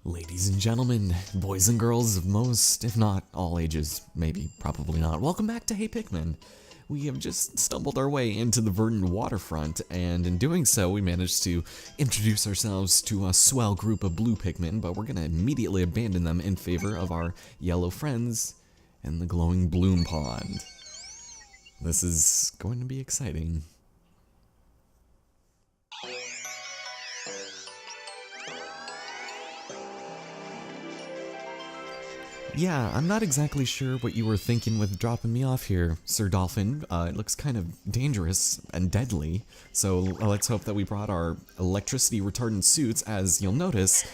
Ladies and gentlemen, boys and girls of most, if not all ages, maybe, probably not, welcome back to Hey Pikmin. We have just stumbled our way into the Verdant Waterfront, and in doing so, we managed to introduce ourselves to a swell group of blue Pikmin, but we're gonna immediately abandon them in favor of our yellow friends in the glowing bloom pond. This is going to be exciting. Yeah, I'm not exactly sure what you were thinking with dropping me off here, Sir Dolphin. It looks kind of dangerous and deadly, so let's hope that we brought our electricity retardant suits. As you'll notice,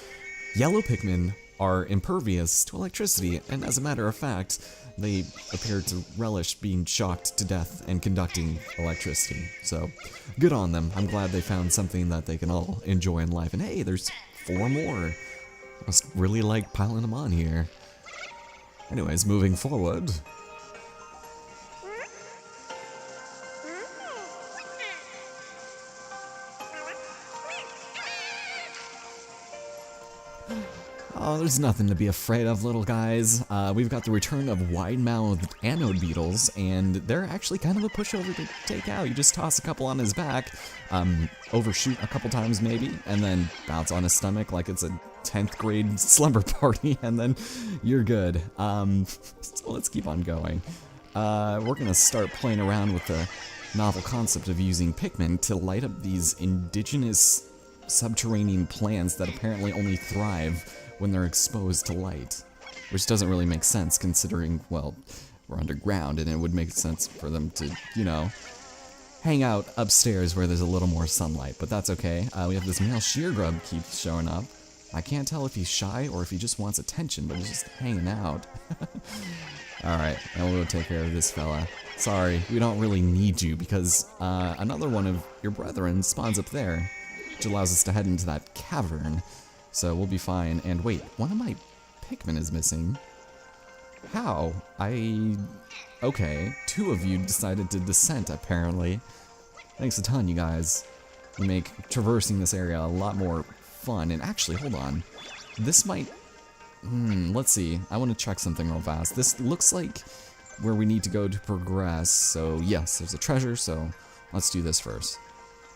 yellow Pikmin are impervious to electricity, and as a matter of fact, they appear to relish being shocked to death and conducting electricity. So, good on them. I'm glad they found something that they can all enjoy in life. And hey, there's 4 more. Must really like piling them on here. Anyways, moving forward. Oh, there's nothing to be afraid of, little guys. We've got the return of wide-mouthed anode beetles, and they're actually kind of a pushover to take out. You just toss a couple on his back, overshoot a couple times maybe, and then bounce on his stomach like it's a 10th grade slumber party, and then you're good. So let's keep on going. We're gonna start playing around with the novel concept of using Pikmin to light up these indigenous subterranean plants that apparently only thrive when they're exposed to light, which doesn't really make sense considering, well, we're underground and it would make sense for them to, you know, hang out upstairs where there's a little more sunlight, but that's okay. We have this male sheer grub keeps showing up. I can't tell if he's shy or if he just wants attention, but he's just hanging out. Alright, now we'll go take care of this fella. Sorry, we don't really need you because another one of your brethren spawns up there, which allows us to head into that cavern. So we'll be fine. And wait, one of my Pikmin is missing. How? Okay, 2 of you decided to descent, apparently. Thanks a ton, you guys. You make traversing this area a lot more fun. And actually, hold on. This might... let's see. I want to check something real fast. This looks like where we need to go to progress. So, yes, there's a treasure, so let's do this first.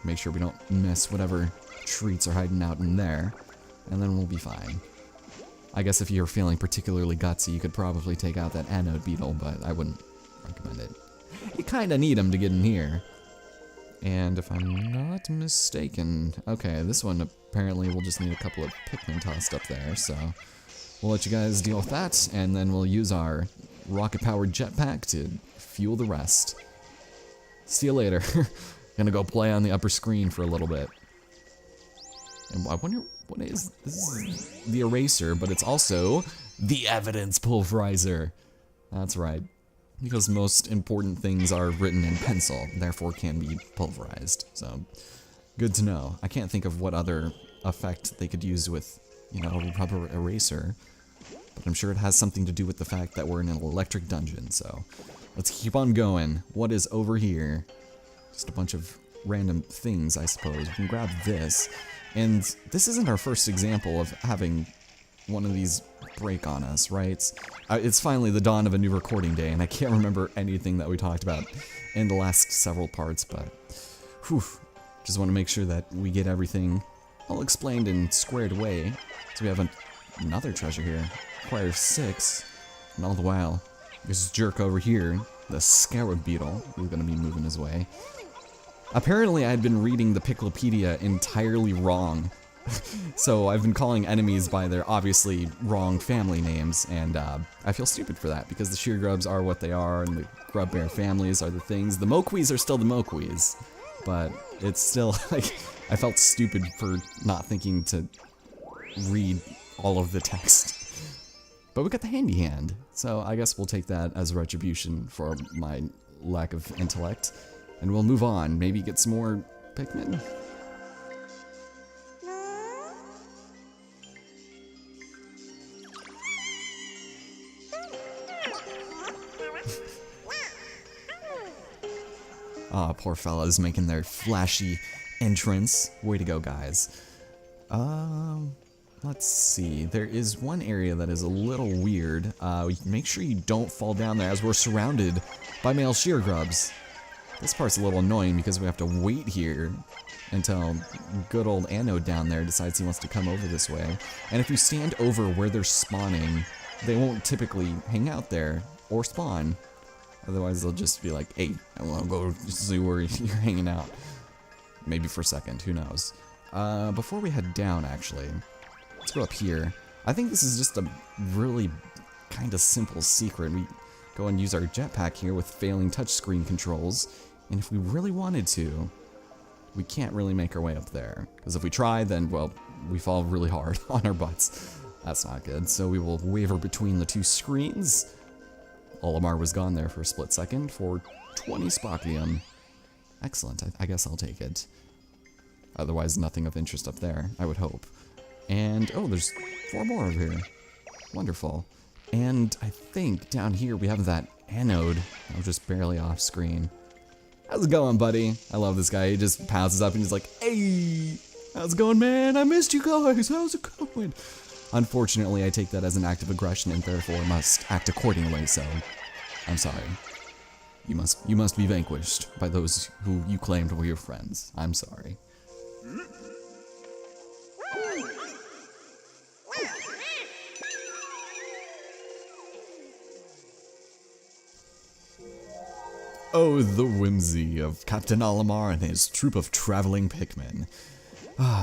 Make sure we don't miss whatever treats are hiding out in there. And then we'll be fine. I guess if you're feeling particularly gutsy, you could probably take out that anode beetle, but I wouldn't recommend it. You kinda need them to get in here. And if I'm not mistaken... Okay, this one apparently will just need a couple of Pikmin tossed up there, so... We'll let you guys deal with that, and then we'll use our rocket-powered jetpack to fuel the rest. See you later. Gonna go play on the upper screen for a little bit. And I wonder... This is the eraser, but it's also the evidence pulverizer. That's right. Because most important things are written in pencil, therefore can be pulverized. So, good to know. I can't think of what other effect they could use with, you know, a rubber eraser. But I'm sure it has something to do with the fact that we're in an electric dungeon, so... Let's keep on going. What is over here? Just a bunch of random things, I suppose. We can grab this. And this isn't our first example of having one of these break on us, right? It's finally the dawn of a new recording day, and I can't remember anything that we talked about in the last several parts, but whew, just want to make sure that we get everything all explained and squared away. So we have another treasure here, requires 6, and all the while, this jerk over here, the scarab beetle, is going to be moving his way. Apparently, I had been reading the Piclopedia entirely wrong. So I've been calling enemies by their obviously wrong family names, and I feel stupid for that, because the sheer grubs are what they are, and the grub bear families are the things. The moquis are still the moquis, but it's still, like, I felt stupid for not thinking to read all of the text. But we got the handy hand, so I guess we'll take that as retribution for my lack of intellect. And we'll move on, maybe get some more Pikmin? Aw, poor fellas making their flashy entrance. Way to go, guys. let's see. There is one area that is a little weird. Make sure you don't fall down there as we're surrounded by male shear grubs. This part's a little annoying because we have to wait here until good old Anode down there decides he wants to come over this way. And if you stand over where they're spawning, they won't typically hang out there or spawn. Otherwise, they'll just be like, hey, I want to go see where you're hanging out. Maybe for a second, who knows. Before we head down, actually, let's go up here. I think this is just a really kind of simple secret. We go and use our jetpack here with failing touchscreen controls. And if we really wanted to, we can't really make our way up there. Because if we try, then, well, we fall really hard on our butts. That's not good. So we will waver between the two screens. Olimar was gone there for a split second for 20 Spockium. Excellent, I guess I'll take it. Otherwise, nothing of interest up there, I would hope. And, oh, there's 4 more over here. Wonderful. And I think down here we have that Anode. I'm just barely off screen. How's it going, buddy? I love this guy. He just pounces up and he's like, hey, how's it going, man? I missed you guys. How's it going? Unfortunately, I take that as an act of aggression and therefore must act accordingly, so I'm sorry. You must be vanquished by those who you claimed were your friends. I'm sorry. Oh, the whimsy of Captain Olimar and his troop of traveling Pikmin.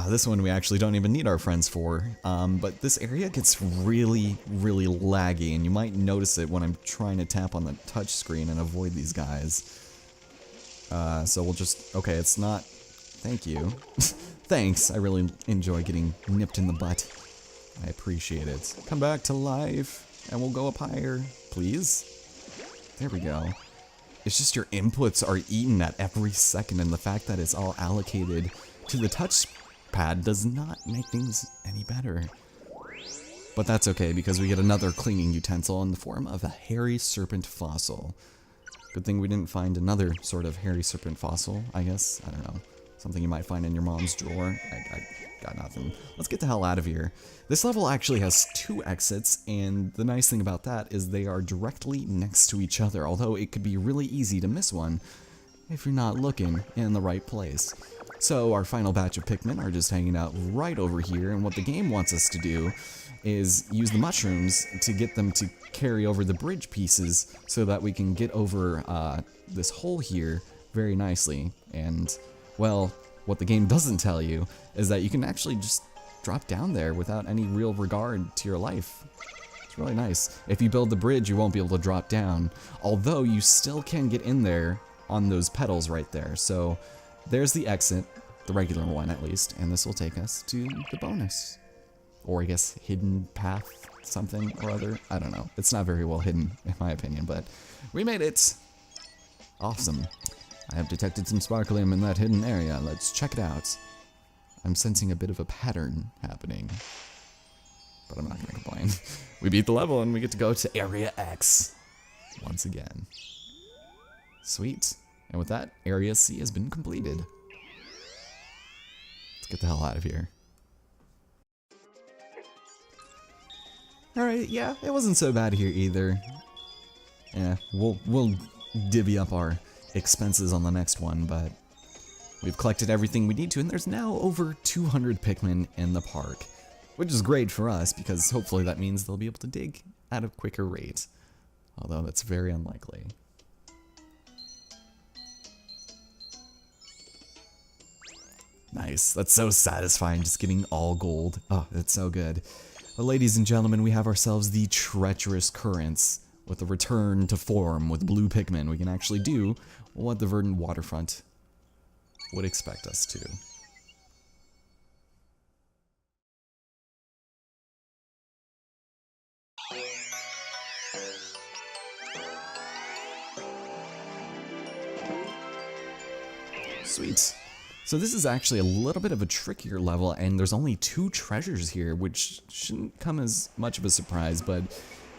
This one we actually don't even need our friends for, but this area gets really, really laggy, and you might notice it when I'm trying to tap on the touch screen and avoid these guys. So we'll just, okay, it's not, thank you. Thanks, I really enjoy getting nipped in the butt. I appreciate it. Come back to life, and we'll go up higher, please. There we go. It's just your inputs are eaten at every second, and the fact that it's all allocated to the touchpad does not make things any better. But that's okay, because we get another cleaning utensil in the form of a hairy serpent fossil. Good thing we didn't find another sort of hairy serpent fossil, I guess. I don't know. Something you might find in your mom's drawer. I got nothing. Let's get the hell out of here. This level actually has 2 exits, and the nice thing about that is they are directly next to each other, although it could be really easy to miss one if you're not looking in the right place. So our final batch of Pikmin are just hanging out right over here, and what the game wants us to do is use the mushrooms to get them to carry over the bridge pieces so that we can get over this hole here very nicely. And, well, what the game doesn't tell you is that you can actually just drop down there without any real regard to your life. It's really nice. If you build the bridge, you won't be able to drop down, although you still can get in there on those pedals right there. So there's the exit, the regular one at least, and this will take us to the bonus. Or I guess hidden path something or other. I don't know. It's not very well hidden in my opinion, but we made it. Awesome. I have detected some sparklium in that hidden area. Let's check it out. I'm sensing a bit of a pattern happening, but I'm not going to complain. We beat the level and we get to go to Area X once again. Sweet. And with that, Area C has been completed. Let's get the hell out of here. Alright, yeah, it wasn't so bad here either. Yeah, we'll divvy up our expenses on the next one, but we've collected everything we need to, and there's now over 200 Pikmin in the park, which is great for us because hopefully that means they'll be able to dig at a quicker rate, although that's very unlikely. Nice, that's so satisfying, just getting all gold. Oh, that's so good. Well, ladies and gentlemen, we have ourselves the Treacherous Currents. With a return to form with blue Pikmin, we can actually do what the Verdant Waterfront would expect us to. Sweet. So this is actually a little bit of a trickier level, and there's only 2 treasures here, which shouldn't come as much of a surprise, but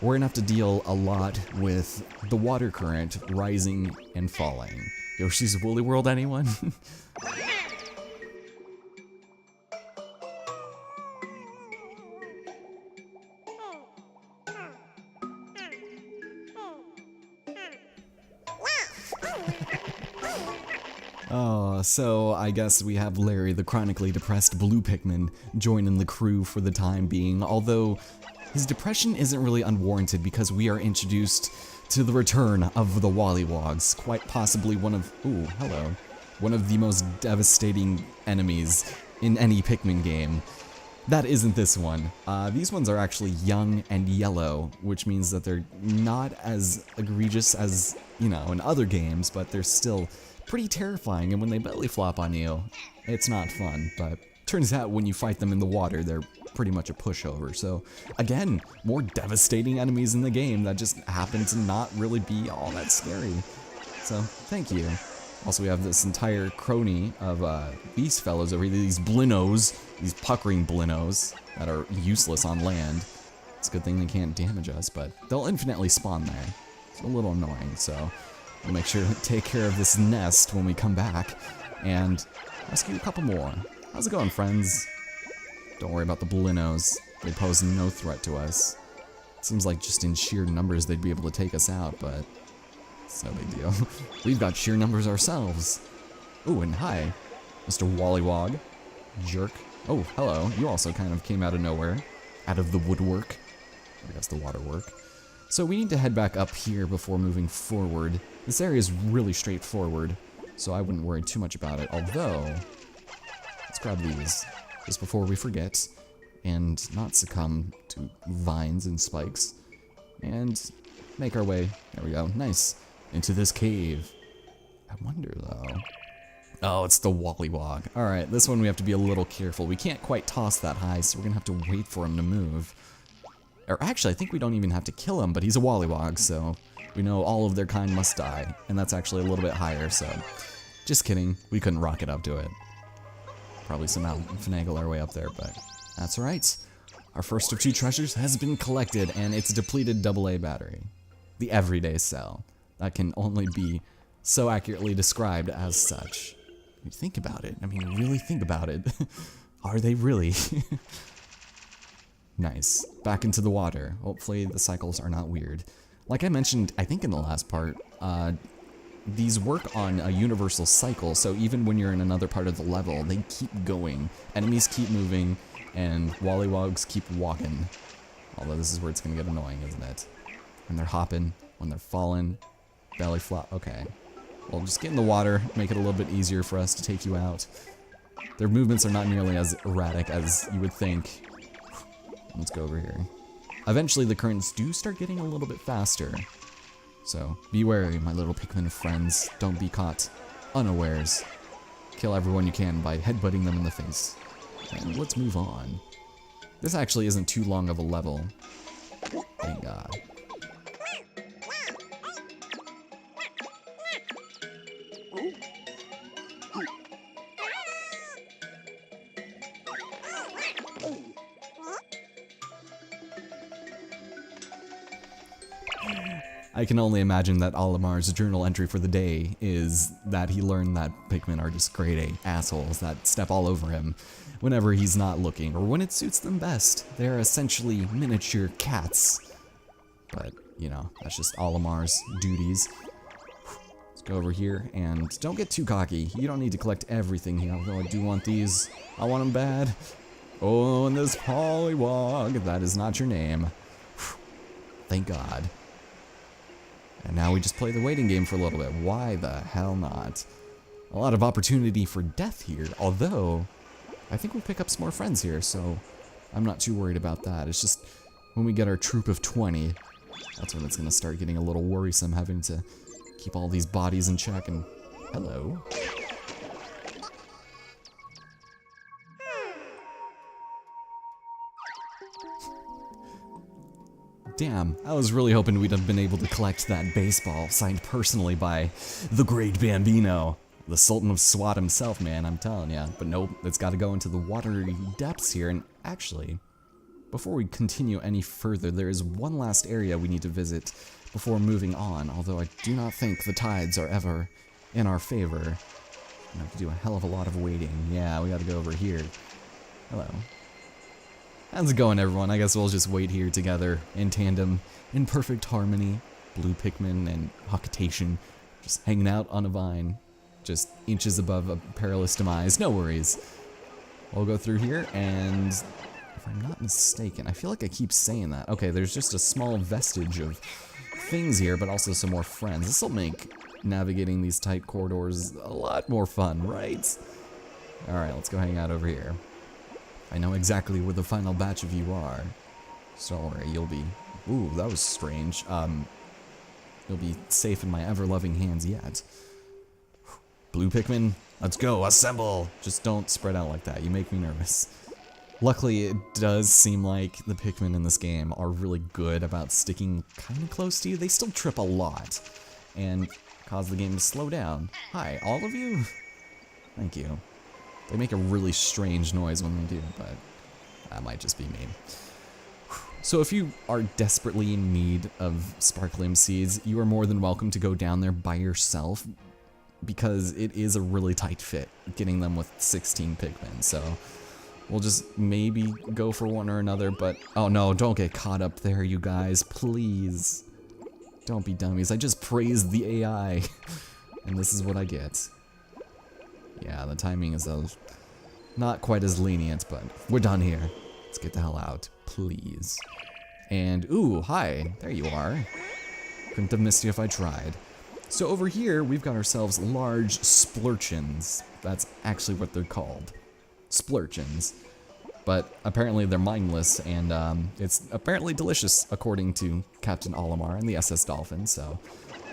we're gonna have to deal a lot with the water current rising and falling. Yoshi's Woolly World, anyone? Oh, so I guess we have Larry, the chronically depressed blue Pikmin, joining the crew for the time being, although his depression isn't really unwarranted because we are introduced to the return of the Wollywogs, quite possibly one of the most devastating enemies in any Pikmin game. That isn't this one. These ones are actually young and yellow, which means that they're not as egregious as, in other games, but they're still pretty terrifying, and when they belly flop on you, it's not fun. But turns out when you fight them in the water, they're pretty much a pushover. So again, more devastating enemies in the game that just happen to not really be all that scary. So thank you. Also, we have this entire crony of these fellows over here, these Blinos, these puckering Blinos that are useless on land. It's a good thing they can't damage us, but they'll infinitely spawn there. It's a little annoying, so we'll make sure to take care of this nest when we come back and rescue a couple more. How's it going, friends? Don't worry about the Blinos. They pose no threat to us. It seems like just in sheer numbers they'd be able to take us out, but it's no big deal. We've got sheer numbers ourselves. Ooh, and hi, Mr. Wollywog. Jerk. Oh, hello. You also kind of came out of nowhere. Out of the woodwork. I guess the waterwork. So we need to head back up here before moving forward. This area is really straightforward, so I wouldn't worry too much about it, although let's grab these just before we forget and not succumb to vines and spikes and make our way, there we go, nice, into this cave. I wonder though, oh, it's the Wollywog. Alright, this one we have to be a little careful. We can't quite toss that high, so we're gonna have to wait for him to move. Or actually, I think we don't even have to kill him, but he's a Wollywog, so we know all of their kind must die, and that's actually a little bit higher, so just kidding, we couldn't rocket up to it. Probably somehow finagle our way up there, but that's alright. Our first of two treasures has been collected, and it's a depleted AA battery. The everyday cell. That can only be so accurately described as such. You think about it, I mean, really think about it. Are they really? Nice. Back into the water. Hopefully the cycles are not weird. Like I mentioned, I think in the last part, these work on a universal cycle, so even when you're in another part of the level, they keep going. Enemies keep moving, and Wollywogs keep walking. Although this is where it's gonna get annoying, isn't it? When they're hopping, when they're falling, belly flop. Okay. Well, just get in the water, make it a little bit easier for us to take you out. Their movements are not nearly as erratic as you would think. Let's go over here. Eventually the currents do start getting a little bit faster. So be wary, my little Pikmin friends. Don't be caught unawares. Kill everyone you can by headbutting them in the face. And let's move on. This actually isn't too long of a level. Thank God. I can only imagine that Olimar's journal entry for the day is that he learned that Pikmin are just grade A assholes that step all over him whenever he's not looking, or when it suits them best. They're essentially miniature cats. But, that's just Olimar's duties. Let's go over here, and don't get too cocky. You don't need to collect everything here, although I do want these. I want them bad. Oh, and this Pollywog, that is not your name. Thank God. And now we just play the waiting game for a little bit. Why the hell not? A lot of opportunity for death here, although I think we'll pick up some more friends here, so I'm not too worried about that. It's just when we get our troop of 20, that's when it's going to start getting a little worrisome, having to keep all these bodies in check. And hello. Damn, I was really hoping we'd have been able to collect that baseball signed personally by the Great Bambino, the Sultan of SWAT himself, man, I'm telling ya. But nope, it's got to go into the watery depths here. And actually, before we continue any further, there is one last area we need to visit before moving on, although I do not think the tides are ever in our favor. We have to do a hell of a lot of waiting. Yeah, we got to go over here. Hello. How's it going, everyone? I guess we'll just wait here together, in tandem, in perfect harmony. Blue Pikmin and Hawkitation, just hanging out on a vine. just inches above a perilous demise. No worries. We'll go through here, and if I'm not mistaken, I feel like I keep saying that. Okay, there's just a small vestige of things here, but also some more friends. This will make navigating these tight corridors a lot more fun, right? Alright, let's go hang out over here. I know exactly where the final batch of you are. So don't worry, you'll be... Ooh, that was strange. You'll be safe in my ever-loving hands yet. Blue Pikmin, let's go, assemble! Just don't spread out like that, you make me nervous. Luckily, it does seem like the Pikmin in this game are really good about sticking kind of close to you. They still trip a lot and cause the game to slow down. Hi, all of you? Thank you. They make a really strange noise when they do, but that might just be me. So if you are desperately in need of Sparklium seeds, you are more than welcome to go down there by yourself, because it is a really tight fit getting them with 16 Pikmin, so we'll just maybe go for one or another, but oh no, don't get caught up there, you guys, please. Don't be dummies, I just praised the AI, and this is what I get. Yeah, the timing is not quite as lenient, but we're done here. Let's get the hell out, please. And, ooh, hi, there you are. Couldn't have missed you if I tried. So over here, we've got ourselves large splurchins. That's actually what they're called. Splurchins. But apparently they're mindless, and it's apparently delicious, according to Captain Olimar and the SS Dolphin, so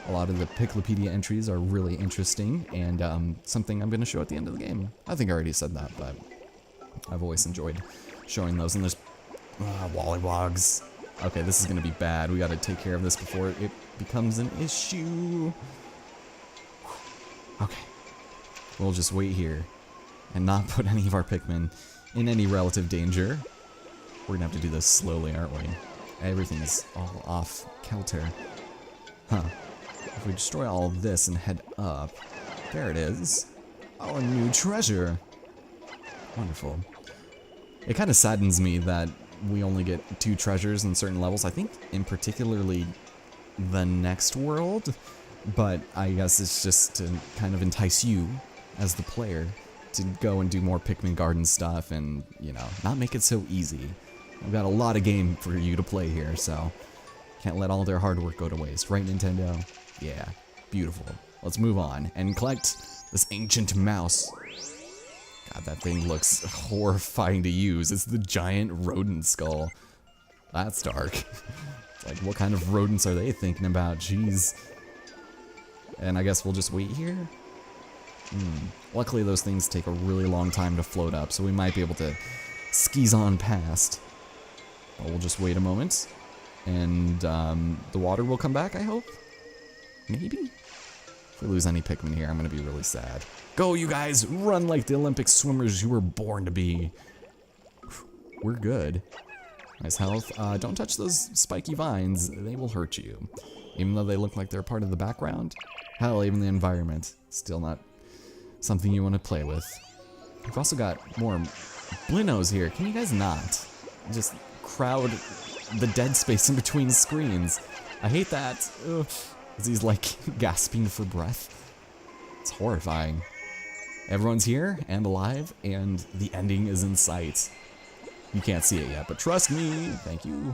a lot of the Piklopedia entries are really interesting, and something I'm going to show at the end of the game. I think I already said that, but I've always enjoyed showing those. And there's Wallywogs. Okay, this is going to be bad. We got to take care of this before it becomes an issue. Okay. We'll just wait here and not put any of our Pikmin in any relative danger. We're going to have to do this slowly, aren't we? Everything is all off kilter. Huh. If we destroy all of this and head up, there it is. Oh, a new treasure. Wonderful. It kind of saddens me that we only get 2 treasures in certain levels. I think in particularly the next world, but I guess it's just to kind of entice you as the player to go and do more Pikmin Garden stuff and, you know, not make it so easy. We've got a lot of game for you to play here, so can't let all their hard work go to waste, right, Nintendo? Yeah, beautiful. Let's move on and collect this ancient mouse. God, that thing looks horrifying to use. It's the giant rodent skull. That's dark. It's like, what kind of rodents are they thinking about? Jeez. And I guess we'll just wait here? Luckily, those things take a really long time to float up, so we might be able to skis on past. But we'll just wait a moment. And the water will come back, I hope? Maybe? If we lose any Pikmin here, I'm gonna be really sad. Go, you guys! Run like the Olympic swimmers you were born to be! We're good. Nice health. Don't touch those spiky vines. They will hurt you. Even though they look like they're part of the background. Hell, even the environment. Still not something you want to play with. We've also got more Blinos here. Can you guys not just crowd the dead space in between screens? I hate that. Ugh. As he's like gasping for breath. It's horrifying. Everyone's here and alive, and the ending is in sight. You can't see it yet, but trust me. Thank you.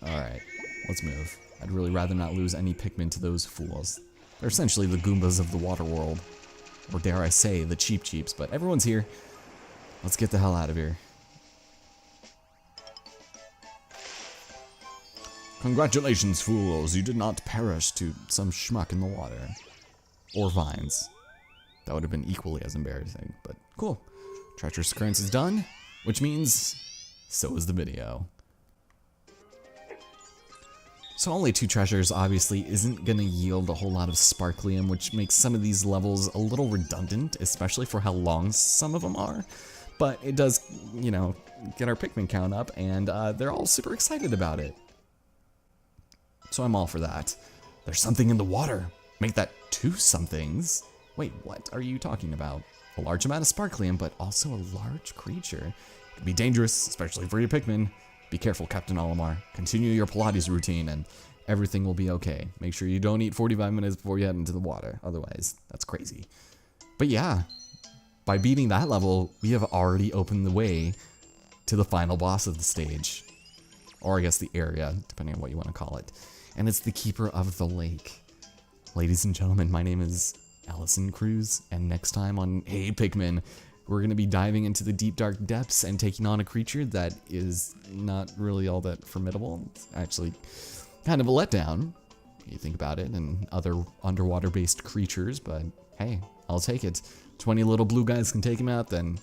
Alright, let's move. I'd really rather not lose any Pikmin to those fools. They're essentially the Goombas of the water world. Or dare I say, the Cheep Cheeps, but everyone's here. Let's get the hell out of here. Congratulations, fools. You did not perish to some schmuck in the water. Or vines. That would have been equally as embarrassing, but cool. Treacherous occurrence is done, which means so is the video. So only 2 treasures obviously isn't going to yield a whole lot of Sparklium, which makes some of these levels a little redundant, especially for how long some of them are. But it does, you know, get our Pikmin count up, and they're all super excited about it. So I'm all for that. There's something in the water. Make that 2 somethings. Wait, what are you talking about? A large amount of Sparklium, but also a large creature. It can be dangerous, especially for your Pikmin. Be careful, Captain Olimar. Continue your Pilates routine, and everything will be okay. Make sure you don't eat 45 minutes before you head into the water. Otherwise, that's crazy. But yeah, by beating that level, we have already opened the way to the final boss of the stage. Or I guess the area, depending on what you want to call it. And it's the Keeper of the Lake. Ladies and gentlemen, my name is Allison Cruz, and next time on Hey Pikmin, we're going to be diving into the deep dark depths and taking on a creature that is not really all that formidable. It's actually kind of a letdown, you think about it, and other underwater-based creatures, but hey, I'll take it. 20 little blue guys can take him out, then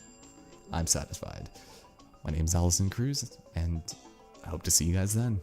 I'm satisfied. My name's Allison Cruz, and I hope to see you guys then.